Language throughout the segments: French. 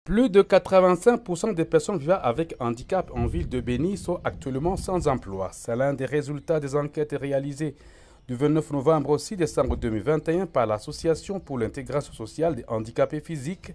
Plus de 85% des personnes vivant avec handicap en ville de Béni sont actuellement sans emploi. C'est l'un des résultats des enquêtes réalisées du 29 novembre au 6 décembre 2021 par l'Association pour l'intégration sociale des handicapés physiques,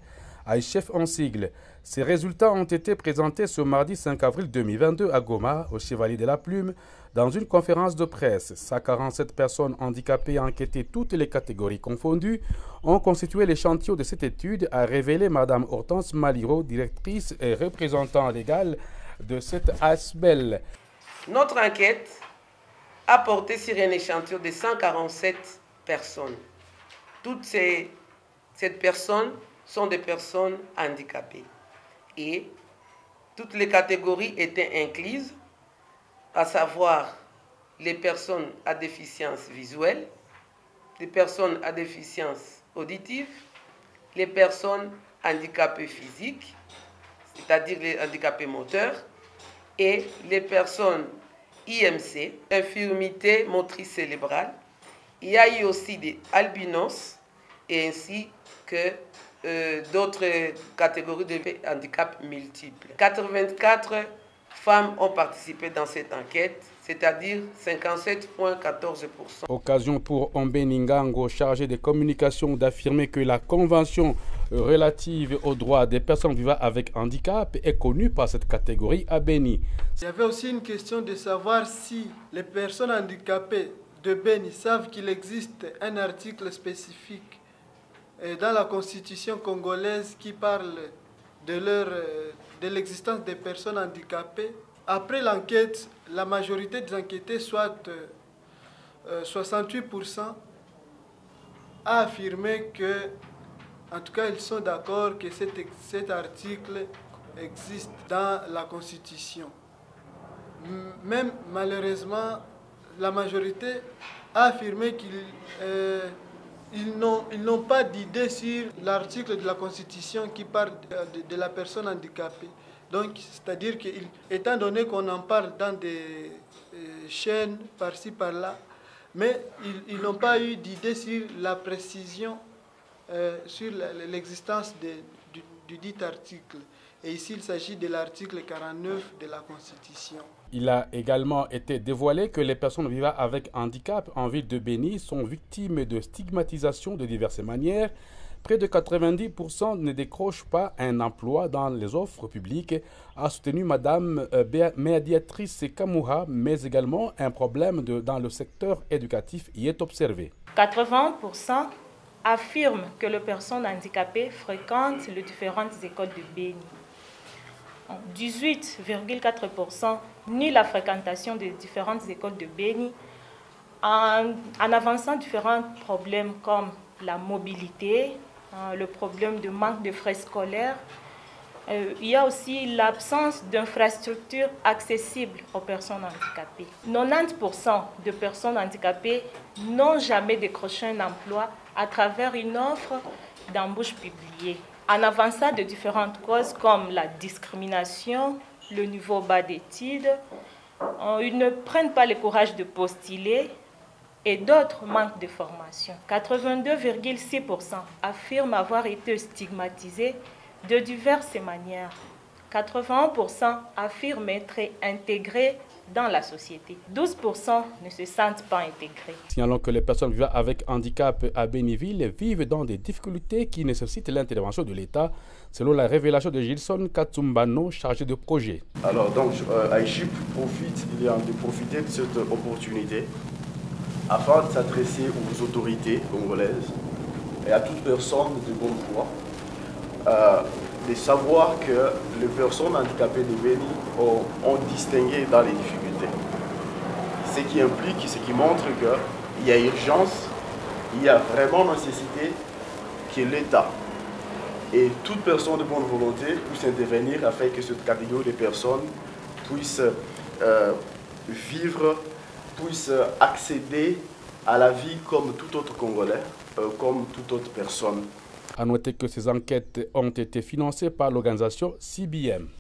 AICHEF en sigle. Ces résultats ont été présentés ce mardi 5 avril 2022 à Goma, au Chevalier de la Plume, dans une conférence de presse. 147 personnes handicapées enquêtées, toutes les catégories confondues, ont constitué l'échantillon de cette étude, a révélé Mme Hortense Maliro, directrice et représentant légal de cette ASBEL. Notre enquête a porté sur un échantillon de 147 personnes. Toutes ces personnes sont des personnes handicapées. Et toutes les catégories étaient incluses, à savoir les personnes à déficience visuelle, les personnes à déficience auditive, les personnes handicapées physiques, c'est-à-dire les handicapés moteurs, et les personnes IMC, infirmité motrice cérébrale. Il y a eu aussi des albinos et ainsi que d'autres catégories de handicap multiples. 84 femmes ont participé dans cette enquête, c'est-à-dire 57,14%. Occasion pour Ombeningango, chargé des communications, d'affirmer que la Convention relative aux droits des personnes vivant avec handicap est connue par cette catégorie à Béni. Il y avait aussi une question de savoir si les personnes handicapées de Béni savent qu'il existe un article spécifique dans la Constitution congolaise qui parle de l'existence des personnes handicapées. Après l'enquête, la majorité des enquêtés, soit 68%, a affirmé que, en tout cas, ils sont d'accord que cet article existe dans la Constitution. Même malheureusement, la majorité a affirmé qu'ils n'ont pas d'idée sur l'article de la Constitution qui parle de la personne handicapée. Donc, c'est-à-dire qu'étant donné qu'on en parle dans des chaînes par-ci, par-là, mais ils n'ont pas eu d'idée sur la précision, sur l'existence du dit article. Et ici, il s'agit de l'article 49 de la Constitution. Il a également été dévoilé que les personnes vivant avec handicap en ville de Béni sont victimes de stigmatisation de diverses manières. Près de 90% ne décrochent pas un emploi dans les offres publiques, a soutenu Mme Médiatrice Kamouha, mais également un problème dans le secteur éducatif y est observé. 80% affirment que les personnes handicapées fréquentent les différentes écoles de Béni. 18,4% nient la fréquentation des différentes écoles de Béni en avançant différents problèmes comme la mobilité, le problème de manque de frais scolaires. Il y a aussi l'absence d'infrastructures accessibles aux personnes handicapées. 90% de personnes handicapées n'ont jamais décroché un emploi à travers une offre d'embauche publiée. En avançant de différentes causes comme la discrimination, le niveau bas d'études, ils ne prennent pas le courage de postuler et d'autres manquent de formation. 82,6% affirment avoir été stigmatisés de diverses manières. 81% affirment être intégrés dans la société. 12% ne se sentent pas intégrés. Signalons que les personnes vivant avec handicap à Béniville vivent dans des difficultés qui nécessitent l'intervention de l'État, selon la révélation de Gilson Katsumbano, chargé de projet. Alors donc, AICHEF il est en de profiter de cette opportunité afin de s'adresser aux autorités congolaises et à toute personne de bonne foi, de savoir que les personnes handicapées de Béni ont distingué dans les difficultés. Ce qui implique, ce qui montre qu'il y a urgence, il y a vraiment nécessité que l'État et toute personne de bonne volonté puisse intervenir afin que cette catégorie de personnes puisse vivre, puisse accéder à la vie comme tout autre Congolais, comme toute autre personne. À noter que ces enquêtes ont été financées par l'organisation CBM.